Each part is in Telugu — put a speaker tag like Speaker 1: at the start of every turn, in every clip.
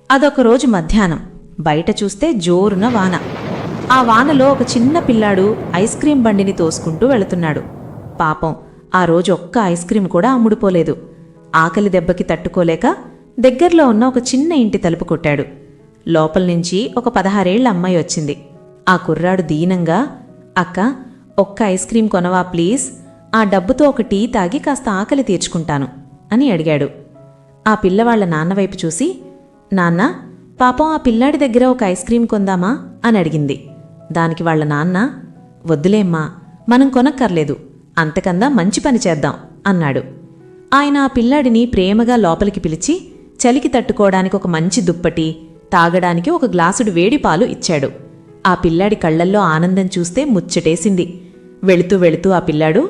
Speaker 1: అదొకరోజు మధ్యాహ్నం బయట చూస్తే జోరున వాన. ఆ వానలో ఒక చిన్న పిల్లాడు ఐస్ క్రీం బండిని తోసుకుంటూ వెళుతున్నాడు. పాపం ఆ రోజు ఒక్క ఐస్ క్రీం కూడా అమ్ముడుపోలేదు. ఆకలి దెబ్బకి తట్టుకోలేక దగ్గర్లో ఉన్న ఒక చిన్న ఇంటి తలుపు కొట్టాడు. లోపల్నుంచి ఒక 16 ఏళ్ల అమ్మాయి వచ్చింది. ఆ కుర్రాడు దీనంగా, అక్క, ఒక్క ఐస్ క్రీం కొనవా ప్లీజ్, ఆ డబ్బుతో ఒక టీ తాగి కాస్త ఆకలి తీర్చుకుంటాను అని అడిగాడు. ఆ పిల్లవాళ్ల నాన్నవైపు చూసి, నాన్న, పాపం ఆ పిల్లాడి దగ్గర ఒక ఐస్ క్రీం కొందామా అని అడిగింది. దానికి వాళ్ల నాన్న, వద్దులేమ్మా, మనం కొనక్కర్లేదు, అంతకన్నా మంచి పని చేద్దాం అన్నాడు. ఆయన ఆ పిల్లాడిని ప్రేమగా లోపలికి పిలిచి చలికి తట్టుకోవడానికి ఒక మంచి దుప్పటి, తాగడానికి ఒక గ్లాసుడు వేడి పాలు ఇచ్చాడు. ఆ పిల్లాడి కళ్లల్లో ఆనందం చూస్తే ముచ్చటేసింది. వెళుతూ వెళుతూ ఆ పిల్లాడు,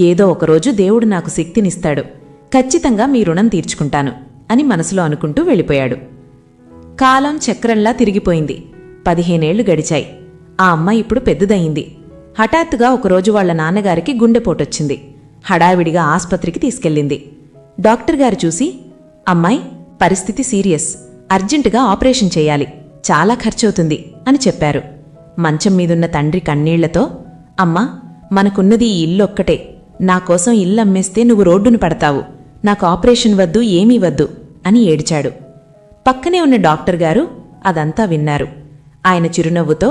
Speaker 1: ఏదో ఒకరోజు దేవుడు నాకు శక్తినిస్తాడు, ఖచ్చితంగా మీ రుణం తీర్చుకుంటాను అని మనసులో అనుకుంటూ వెళ్ళిపోయాడు. కాలం చక్రంలా తిరిగిపోయింది. 15 ఏళ్లు గడిచాయి. ఆ అమ్మాయి ఇప్పుడు పెద్దదయింది. హఠాత్తుగా ఒకరోజు వాళ్ల నాన్నగారికి గుండెపోటొచ్చింది. హడావిడిగా ఆస్పత్రికి తీసుకెళ్ళింది. డాక్టర్ గారు చూసి, అమ్మాయి పరిస్థితి సీరియస్, అర్జెంటుగా ఆపరేషన్ చేయాలి, చాలా ఖర్చవుతుంది అని చెప్పారు. మంచం మీదున్న తండ్రి కన్నీళ్లతో, అమ్మా, మనకున్నది ఈ ఇల్లొక్కటే, నాకోసం ఇల్లు అమ్మేస్తే నువ్వు రోడ్డును పడతావు, నాకు ఆపరేషన్ వద్దు, ఏమీ వద్దు అని ఏడ్చాడు. పక్కనే ఉన్న డాక్టర్ గారు అదంతా విన్నారు. ఆయన చిరునవ్వుతో,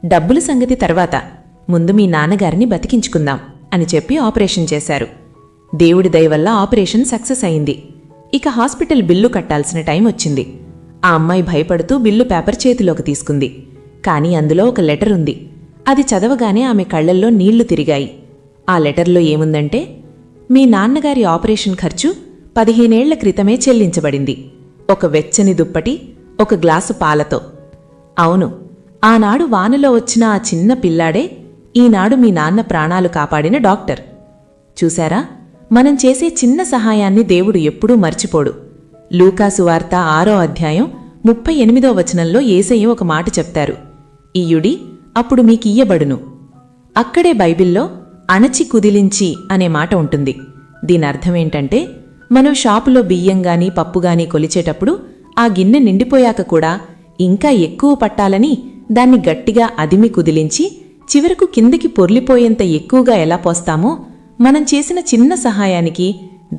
Speaker 1: డబ్బుల సంగతి తర్వాత, ముందు మీ నాన్నగారిని బతికించుకుందాం అని చెప్పి ఆపరేషన్ చేశారు. దేవుడి దయవల్ల ఆపరేషన్ సక్సెస్ అయింది. ఇక హాస్పిటల్ బిల్లు కట్టాల్సిన టైం వచ్చింది. ఆ అమ్మాయి భయపడుతూ బిల్లు పేపర్ చేతిలోకి తీసుకుంది. కాని అందులో ఒక లెటర్ ఉంది. అది చదవగానే ఆమె కళ్లల్లో నీళ్లు తిరిగాయి. ఆ లెటర్లో ఏముందంటే, మీ నాన్నగారి ఆపరేషన్ ఖర్చు 15 ఏళ్ల క్రితమే చెల్లించబడింది, ఒక వెచ్చని దుప్పటి, ఒక గ్లాసు పాలతో. అవును, ఆనాడు వానలో వచ్చిన ఆ చిన్న పిల్లాడే ఈనాడు మీ నాన్న ప్రాణాలు కాపాడిన డాక్టర్. చూశారా, మనం చేసే చిన్న సహాయాన్ని దేవుడు ఎప్పుడూ మర్చిపోడు. లూకాసు వార్త 6వ అధ్యాయం 38వ వచనంలో యేసయ్య ఒక మాట చెప్తారు, ఇయ్యుడి, అప్పుడు మీకియ్యబడును. అక్కడే బైబిల్లో అణచి కుదిలించి అనే మాట ఉంటుంది. దీనర్థమేంటంటే, మనం షాపులో బియ్యంగానీ పప్పుగానీ కొలిచేటప్పుడు ఆ గిన్నె నిండిపోయాక కూడా ఇంకా ఎక్కువ పట్టాలని దాన్ని గట్టిగా అదిమి కుదిలించి చివరకు కిందికి పొర్లిపోయేంత ఎక్కువగా ఎలా పోస్తామో, మనం చేసిన చిన్న సహాయానికి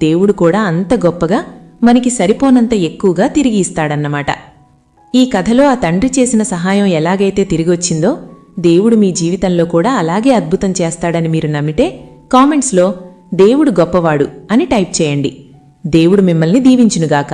Speaker 1: దేవుడు కూడా అంత గొప్పగా మనకి సరిపోనంత ఎక్కువగా తిరిగి ఇస్తాడన్నమాట. ఈ కథలో ఆ తండ్రి చేసిన సహాయం ఎలాగైతే తిరిగొచ్చిందో, దేవుడు మీ జీవితంలో కూడా అలాగే అద్భుతం చేస్తాడని మీరు నమ్మితే కామెంట్స్లో దేవుడు గొప్పవాడు అని టైప్ చేయండి. దేవుడు మిమ్మల్ని దీవించునుగాక.